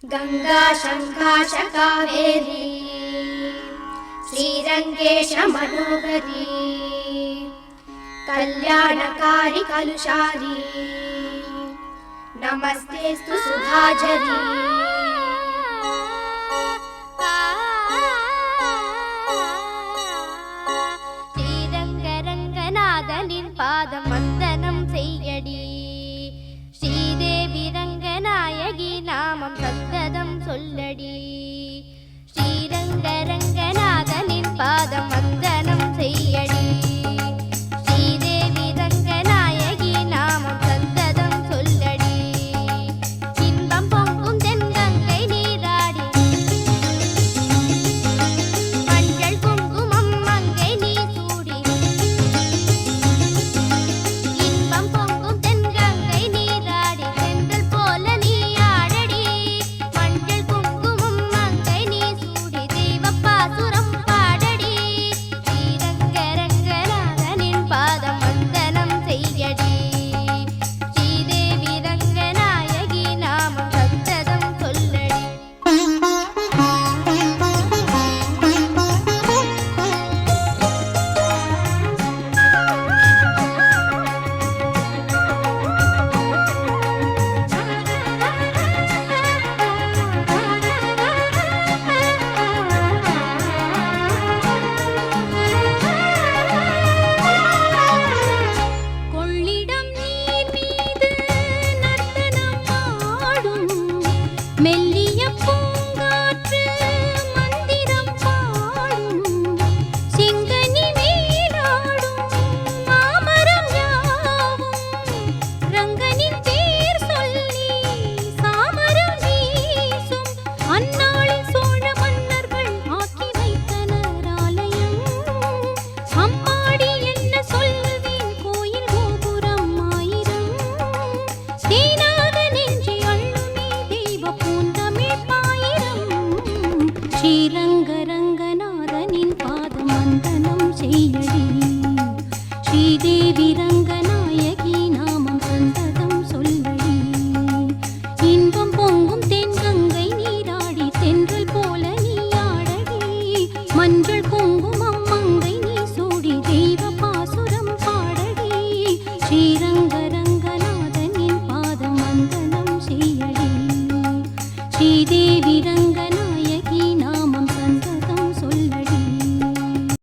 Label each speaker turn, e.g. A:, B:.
A: गंगा शंकाश कावेरी श्रीरंगेश मनोहरी कल्याणकारी कलुषारी नमस्तेस्तु सुधाझरी
B: श्रीरंगरंगनाथनिन पादम वंदनम सेय्यडी श्रीदेवी रंगनायकी नामम सत्तदम सोल्लडी श्रीरंगरंगनाथनिन पादम वंदनम सेय्यडी श्रीदेवी रंगनायकी नामम सत्तदम सोल्लडी इன்பம் பொங்கும் தென்கங்கை நீராடி மஞ்சள் குங்குமம் மங்கை நீ சூடி இன்பம் பொங்கும் தென்கங்கை நீராடி செந்தல் போல நீ ஆடடி மஞ்சள் குங்குமம் மங்கை நீ சூடி தெய்வப்பாசுரம் பாடடி ஸ்ரீரங்கரங்கநாதனின் பாதம் வந்தனம் செய்யடி ஸ்ரீதேவி ரங்கநாயகி நாமம் சத்ததம் சொல்லடி கொள்ளிடம் நீர் மீது நர்த்தனம் ஆடும் மெல்லிய பூங்காற்று மந்திரம் பாடும் சிங்கனி மேலாடும் மாமரம் யாவும் ரங்கனின் பேர் சொல்லி சாமரம் வீசும் அந்நாளில் சோழ மன்னர்கள் ஆக்கி வைத்தனர் ஆலயம் அம்மாடி என்ன சொல்லுவேன் கோயில் கோபுரம் ஆயிரம் தேனாக நெஞ்சி அள்ளுமே தெய்வ பூந்தமிழ் பாயிரம் ஸ்ரீரங்க